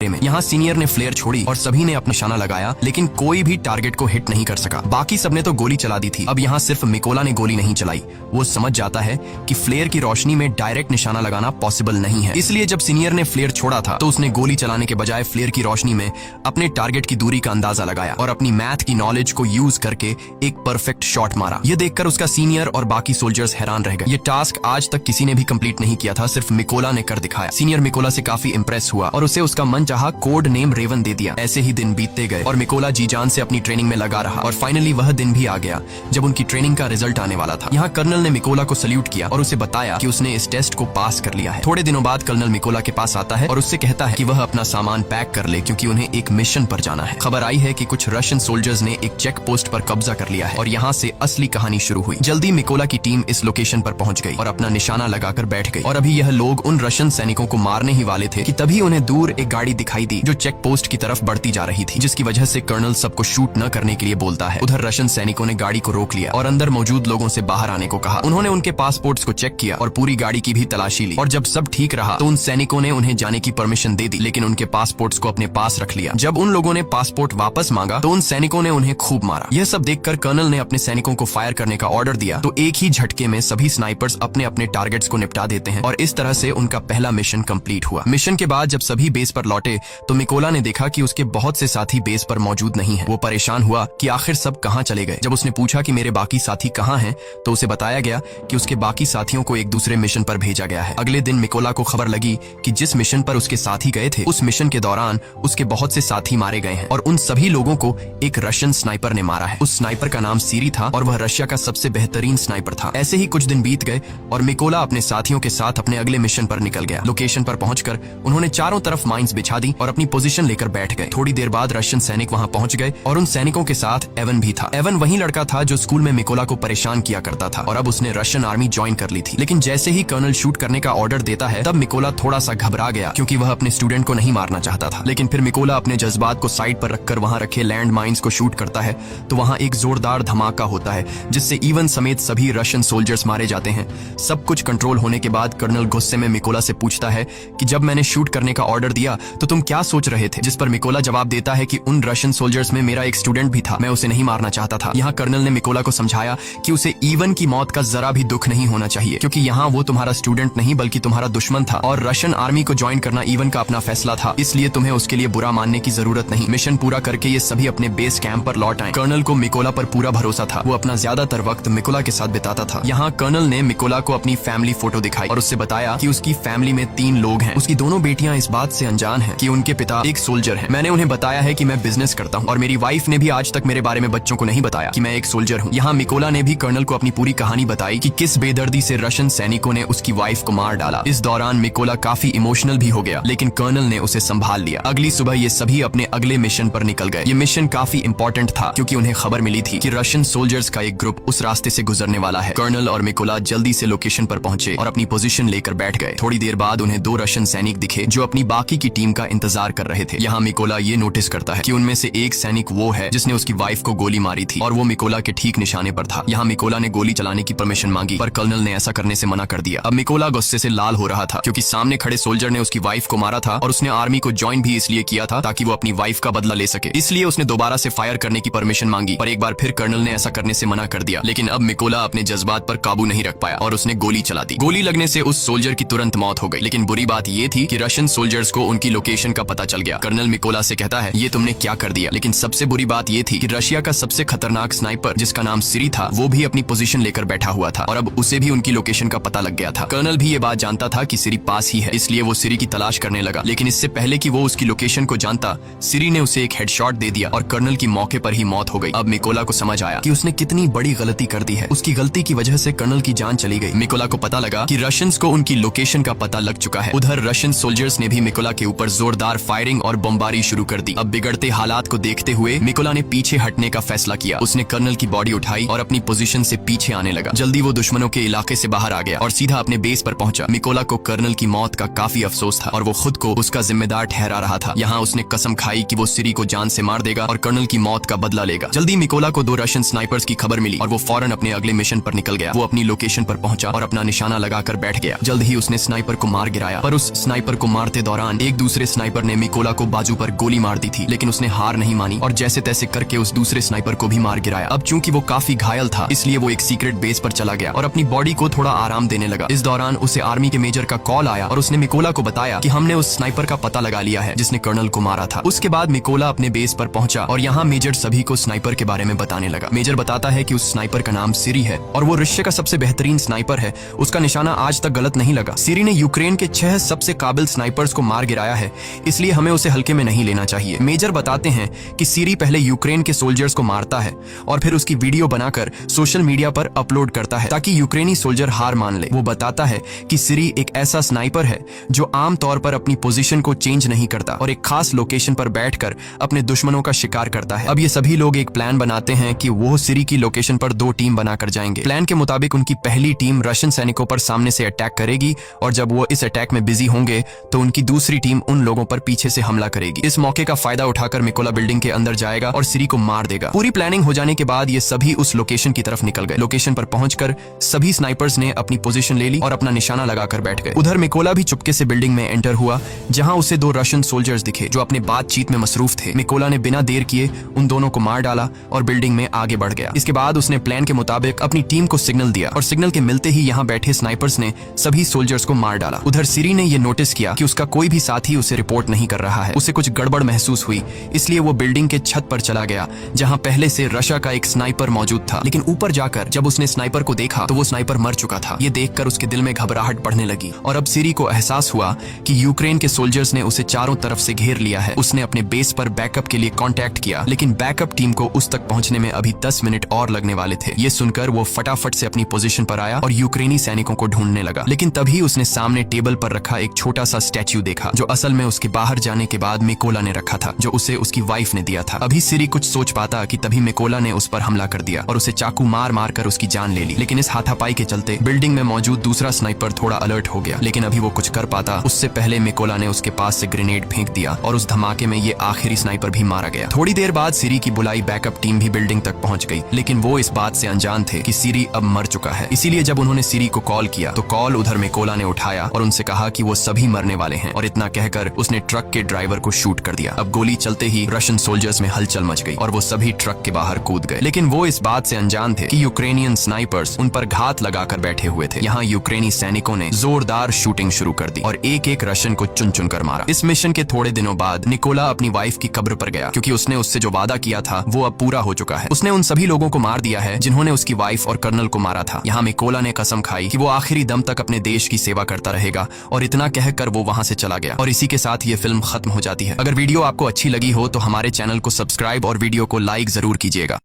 में। यहाँ सीनियर ने फ्लेयर छोड़ी और सभी ने अपना निशाना लगाया, लेकिन कोई भी टारगेट को हिट नहीं कर सका। बाकी सबने तो गोली चला दी थी। अब यहाँ सिर्फ मिकोला ने गोली नहीं चलाई। वो समझ जाता है कि फ्लेयर की रोशनी में डायरेक्ट निशाना लगाना पॉसिबल नहीं है। इसलिए जब सीनियर ने फ्लेयर छोड़ा था तो उसने गोली चलाने के बजाय फ्लेयर की रोशनी में अपने टारगेट की दूरी का अंदाजा लगाया और अपनी मैथ की नॉलेज को यूज करके एक परफेक्ट शॉट मारा। ये देखकर उसका सीनियर और बाकी सोल्जर्स हैरान रह गए। ये टास्क आज तक किसी ने भी कंप्लीट नहीं किया था, सिर्फ मिकोला ने कर दिखाया। सीनियर मिकोला से काफी इंप्रेस हुआ और उसे उसका मन चाहा कोड नेम रेवन दे दिया। ऐसे ही दिन बीतते गए और मिकोला जी जान से अपनी ट्रेनिंग में लगा रहा और फाइनली वह दिन भी आ गया जब उनकी ट्रेनिंग का रिजल्ट आने वाला था। यहाँ कर्नल ने मिकोला को सल्यूट किया और उसे बताया कि उसने इस टेस्ट को पास कर लिया है। थोड़े दिनों बाद कर्नल मिकोला के पास आता है और उससे कहता है कि वह अपना सामान पैक कर ले क्योंकि उन्हें एक मिशन पर जाना है। खबर आई है कि कुछ रशियन सोल्जर्स ने एक चेक पोस्ट पर कब्जा कर लिया है और यहाँ से असली कहानी शुरू हुई। जल्दी मिकोला की टीम इस लोकेशन पर पहुंच गई और अपना निशाना लगाकर बैठ गई और अभी यह लोग उन रशियन सैनिकों को मारने ही वाले थे कि तभी उन्हें दूर एक गाड़ी दिखाई दी जो चेक पोस्ट की तरफ बढ़ती जा रही थी, जिसकी वजह से कर्नल सबको शूट न करने के लिए बोलता है। उधर रशियन सैनिकों ने गाड़ी को रोक लिया और अंदर मौजूद लोगों से बाहर आने को कहा। उन्होंने उनके पासपोर्ट्स को चेक किया और पूरी गाड़ी की भी तलाशी ली और जब सब ठीक रहा तो उन सैनिकों ने उन्हें जाने की परमिशन दे दी, लेकिन उनके पासपोर्ट्स को अपने पास रख लिया। जब उन लोगों ने पासपोर्ट वापस मांगा तो उन सैनिकों ने उन्हें खूब मारा। यह सब देखकर कर्नल ने अपने सैनिकों को फायर करने का ऑर्डर दिया तो एक ही झटके में सभी स्नाइपर्स अपने अपने टारगेट्स को निपटा देते हैं और इस तरह से उनका पहला मिशन कंप्लीट हुआ। मिशन के बाद जब सभी बेस पर लौटे तो मिकोला ने देखा कि उसके बहुत से साथी बेस पर मौजूद नहीं है। वो परेशान हुआ कि आखिर सब कहाँ चले गए। जब उसने पूछा कि मेरे बाकी साथी कहाँ हैं, तो उसे बताया गया कि उसके बाकी साथियों को एक दूसरे मिशन पर भेजा गया है। अगले दिन मिकोला को खबर लगी कि जिस मिशन पर उसके साथी गए थे उस मिशन के दौरान उसके बहुत से साथी मारे गए हैं और उन सभी लोगों को एक रशियन स्नाइपर ने मारा है। उस स्नाइपर का नाम सीरी था और वह रशिया का सबसे बेहतरीन स्नाइपर था। ऐसे ही कुछ दिन बीत गए और मिकोला अपने साथियों के साथ अपने अगले मिशन पर निकल गया। लोकेशन पर पहुंचकर उन्होंने चारों तरफ माइंस बिछा दी और अपनी पोजीशन लेकर बैठ गए। थोड़ी देर बाद रशियन सैनिक वहां पहुंच गए और उन सैनिकों के साथ एवन भी था। एवन वही लड़का था जो स्कूल में मिकोला को परेशान किया करता था और अब उसने रशियन आर्मी ज्वाइन कर ली थी। लेकिन जैसे ही कर्नल शूट करने का ऑर्डर देता है तब मिकोला थोड़ा सा घबरा गया क्योंकि वह अपने स्टूडेंट को नहीं मारना चाहता था। लेकिन फिर मिकोला अपने जज्बात को साइड पर रखकर वहां रखे लैंड माइंस को शूट करता है तो वहां एक जोरदार धमाका होता है जिससे इवन समेत सभी रशियन सोल्जर्स मारे जाते हैं। सब कुछ कंट्रोल होने के बाद कर्नल गुस्से में मिकोला से पूछता है कि जब मैंने शूट करने का ऑर्डर दिया तो तुम क्या सोच रहे थे, जिस पर मिकोला जवाब देता है कि उन रशियन सोल्जर्स में मेरा एक स्टूडेंट भी था, मैं उसे नहीं मारना चाहता था। यहाँ कर्नल ने मिकोला को समझाया कि उसे इवन की मौत का जरा भी दुख नहीं होना चाहिए क्योंकि यहाँ वो तुम्हारा स्टूडेंट नहीं बल्कि तुम्हारा दुश्मन था और रशियन आर्मी को ज्वाइन करना इवन का अपना फैसला था, इसलिए तुम्हें उसके लिए बुरा मानने की जरूरत नहीं। मिशन पूरा करके ये सभी अपने बेस कैंप पर लौट आए। कर्नल को मिकोला पर पूरा भरोसा था। वो अपना ज्यादातर वक्त मिकोला के साथ बिताता था। यहाँ कर्नल ने मिकोला को अपनी फैमिली फोटो दिखाई और उससे बताया कि उसकी फैमिली में 3 लोग हैं। उसकी दोनों बेटियां इस बात से अनजान हैं कि उनके पिता एक सोल्जर हैं। मैंने उन्हें बताया है कि मैं बिजनेस करता हूँ और मेरी वाइफ ने भी आज तक मेरे बारे में बच्चों को नहीं बताया कि मैं एक सोल्जर हूँ। यहाँ मिकोला ने भी कर्नल को अपनी पूरी कहानी बताई कि किस बेदर्दी से रशियन सैनिकों ने उसकी वाइफ को मार डाला। इस दौरान मिकोला काफी इमोशनल भी हो गया, लेकिन कर्नल ने उसे संभाल लिया। अगली सुबह ये सभी अपने अगले मिशन पर निकल गए। ये मिशन काफी इंपॉर्टेंट था क्योंकि उन्हें खबर मिली थी कि रशियन सोल्जर्स का एक ग्रुप उस रास्ते से गुजरने वाला है। कर्नल और मिकोला जल्दी से लोकेशन पर पहुंचे और अपनी पोजीशन लेकर बैठ गए। थोड़ी देर बाद उन्हें 2 रशियन सैनिक दिखे जो अपनी बाकी की टीम का इंतजार कर रहे थे। यहाँ मिकोला ये नोटिस करता है कि उनमें से एक सैनिक वो है जिसने उसकी वाइफ को गोली मारी थी और वो मिकोला के ठीक निशाने पर था। यहाँ मिकोला ने गोली चलाने की परमिशन मांगी पर कर्नल ने ऐसा करने से मना कर दिया। अब मिकोला गुस्से से लाल हो रहा था क्योंकि सामने खड़े सोल्जर ने उसकी वाइफ को मारा था और उसने आर्मी को ज्वाइन भी इसलिए किया था ताकि वो अपनी वाइफ का बदला ले सके। इसलिए उसने दोबारा से फायर करने की परमिशन मांगी पर एक बार फिर कर्नल ने ऐसा करने से मना कर दिया। लेकिन अब मिकोला अपने जज्बात पर काबू नहीं रख पाया और उसने गोली चला दी। गोली लगने से उस सोल्जर की तुरंत मौत हो गई। लेकिन बुरी बात ये थी कि रशियन सोल्जर्स को उनकी लोकेशन का पता चल गया। कर्नल मिकोला से कहता है ये तुमने क्या कर दिया। लेकिन सबसे बुरी बात ये थी कि रशिया का सबसे खतरनाक स्नाइपर जिसका नाम सीरी था वो भी अपनी पोजीशन लेकर बैठा हुआ था और अब उसे भी उनकी लोकेशन का पता लग गया था। कर्नल भी ये बात जानता था कि सीरी पास ही है, इसलिए वो सीरी की तलाश करने लगा। लेकिन इससे पहले कि वो उसकी लोकेशन को जानता सीरी ने उसे एक हेडशॉट दे दिया और कर्नल की मौके पर ही मौत हो गई। अब मिकोला को समझ आया कि उसने कितनी बड़ी गलती कर दी है। उसकी गलती की वजह से कर्नल की जान चली गई। मिकोला को पता लगा कि रशियंस को उनकी लोकेशन का पता लग चुका है। उधर रशियन सोल्जर्स ने भी मिकोला के ऊपर जोरदार फायरिंग और बमबारी शुरू कर दी। अब बिगड़ते हालात को देखते हुए मिकोला ने पीछे हटने का फैसला किया। उसने कर्नल की बॉडी उठाई और अपनी पोजीशन से पीछे आने लगा। जल्दी वो दुश्मनों के इलाके से बाहर आ गया और सीधा अपने बेस पर पहुंचा। मिकोला को कर्नल की मौत का काफी अफसोस था और वो खुद को उसका जिम्मेदार ठहरा रहा था। यहाँ उसने कसम खाई कि वो सीरी को जान से मार देगा और कर्नल की मौत का बदला लेगा। जल्दी मिकोला को 2 रशियन स्नाइपर्स की खबर मिली और वो फौरन अपने अगले मिशन पर निकल गया। वो अपनी लोकेशन पर पहुंचा और अपना निशाना लगाकर बैठ गया। जल्द ही उसने स्नाइपर को मार गिराया पर उस स्नाइपर को मारते दौरान एक दूसरे स्नाइपर ने मिकोला को बाजू पर गोली मार दी थी, लेकिन उसने हार नहीं मानी और जैसे तैसे करके उस दूसरे स्नाइपर को भी मार गिराया। अब चूंकि वो काफी घायल था, इसलिए वो एक सीक्रेट बेस पर चला गया और अपनी बॉडी को थोड़ा आराम देने लगा। इस दौरान उसे आर्मी के मेजर का कॉल आया और उसने मिकोला को बताया कि हमने उस स्नाइपर का पता लगा लिया है जिसने कर्नल को मारा था। उसके बाद मिकोला अपने बेस पर पहुंचा और यहाँ मेजर सभी को स्नाइपर के बारे में बताने लगा। मेजर बताता है कि उस स्नाइपर का नाम सिरी है और वो रशिया का सबसे बेहतरीन स्नाइपर है। उसका निशाना आज तक गलत नहीं लगा। सिरी ने यूक्रेन के 6 सबसे काबिल स्नाइपर्स को मार गिराया है, इसलिए हमें उसे हल्के में नहीं लेना चाहिए। मेजर बताते हैं कि सिरी पहले यूक्रेन के सोल्जर्स को मारता है और फिर उसकी वीडियो बनाकर सोशल मीडिया पर अपलोड करता है ताकि यूक्रेनी सोल्जर हार मान ले। वो बताता है कि सिरी एक ऐसा स्नाइपर है जो आम तौर पर अपनी पोजीशन को चेंज नहीं करता और एक खास लोकेशन पर बैठकर अपने दुश्मनों का शिकार करता है। अब ये सभी लोग एक प्लान बनाते हैं कि वो सिरी की लोकेशन पर 2 टीम बनाकर जाएंगे। प्लान के मुताबिक उनकी पहली टीम रशियन सैनिकों पर सामने से अटैक करेगी और जब वो इस अटैक में बिजी होंगे तो उनकी दूसरी टीम उन लोगों पर पीछे से हमला करेगी। इस मौके का फायदा उठाकर मिकोला बिल्डिंग के अंदर जाएगा और सिरी को मार देगा। पूरी प्लानिंग हो जाने के बाद ये सभी उस लोकेशन की तरफ निकल गए। लोकेशन पर पहुंचकर सभी स्नाइपर्स ने अपनी पोजीशन ले ली और अपना निशाना लगाकर बैठ गए। उधर मिकोला भी चुपके से बिल्डिंग में एंटर हुआ, जहां उसे 2 रशियन सोल्जर्स दिखे जो अपने बातचीत में मसरूफ थे। मिकोला ने बिना देर किए उन दोनों को मार डाला और बिल्डिंग में आगे बढ़ गया। इसके बाद उसने प्लान के मुताबिक अपनी टीम को सिग्नल दिया और सिग्नल के मिलते ही यहाँ बैठे स्नाइपर्स ने सभी सोल्जर्स को मार डाला। उधर सिरी ने यह नोटिस किया कि उसका कोई भी साथी उसे रिपोर्ट नहीं कर रहा है। उसे कुछ गड़बड़ महसूस हुई, इसलिए वो बिल्डिंग के छत पर चला गया जहां पहले से रशिया का एक स्नाइपर मौजूद था। लेकिन ऊपर जाकर जब उसने स्नाइपर को देखा तो वो स्नाइपर मर चुका था। ये देखकर उसके दिल में घबराहट बढ़ने लगी और अब सिरी को एहसास हुआ कि यूक्रेन के सोल्जर्स ने उसे चारों तरफ से घेर लिया है। उसने अपने बेस पर बैकअप के लिए कांटेक्ट किया, लेकिन बैकअप टीम को उस तक पहुंचने में अभी 10 मिनट और लगने वाले थे। ये सुनकर वो फटाफट से अपनी पोजीशन पर आया और यूक्रेनी सैनिकों को ढूंढने लगा। लेकिन तभी उसने सामने टेबल पर रखा एक छोटा सा स्टैच्यू देखा जो असल में उसके बाहर जाने के बाद मिकोला ने रखा था, जो उसे उसकी वाइफ ने दिया था। अभी सिरी कुछ सोच पाता कि तभी मिकोला ने उस पर हमला कर दिया और उसे चाकू मार मार कर उसकी जान ले ली। लेकिन इस हाथापाई के चलते बिल्डिंग में मौजूद दूसरा स्नाइपर थोड़ा अलर्ट हो गया, लेकिन अभी वो कुछ कर पाता उससे पहले मिकोला ने उसके पास से ग्रेनेड फेंक दिया और उस धमाके में ये आखिरी स्नाइपर भी मारा गया। थोड़ी देर बाद सिरी की बुलाई बैकअप टीम भी बिल्डिंग तक पहुंच गई, लेकिन वो इस बात से अनजान थे कि सिरी अब मर चुका है। इसीलिए जब उन्होंने सिरी को कॉल किया तो कॉल उधर मिकोला ने उठाया और उनसे कहा कि वो सभी मरने वाले हैं और इतना कहकर उसने ट्रक के ड्राइवर को शूट कर दिया। अब गोली चलते ही रशियन सोल्जर्स में हलचल मच गई और वो सभी ट्रक के बाहर कूद गए। लेकिन वो इस बात से अनजान थे कि यूक्रेनियन स्नाइपर्स उन पर घात लगाकर बैठे हुए थे। यहाँ यूक्रेनी सैनिकों ने जोरदार शूटिंग शुरू कर दी और एक एक रशियन को चुन चुन कर मारा। इस मिशन के थोड़े दिनों बाद निकोला अपनी वाइफ की कब्र पर गया, क्योंकि उसने उससे जो वादा किया था वो अब पूरा हो चुका है। उसने उन सभी लोगों को मार दिया है जिन्होंने उसकी वाइफ और कर्नल को मारा था। यहाँ मिकोला ने कसम खाई कि वो आखिरी दम तक अपने देश की सेवा करता रहेगा और इतना कहकर वो वहां से चला गया। और इसी के साथ ये फिल्म खत्म हो जाती है। अगर वीडियो आपको अच्छी लगी हो तो हमारे चैनल को सब्सक्राइब और वीडियो को लाइक जरूर कीजिएगा।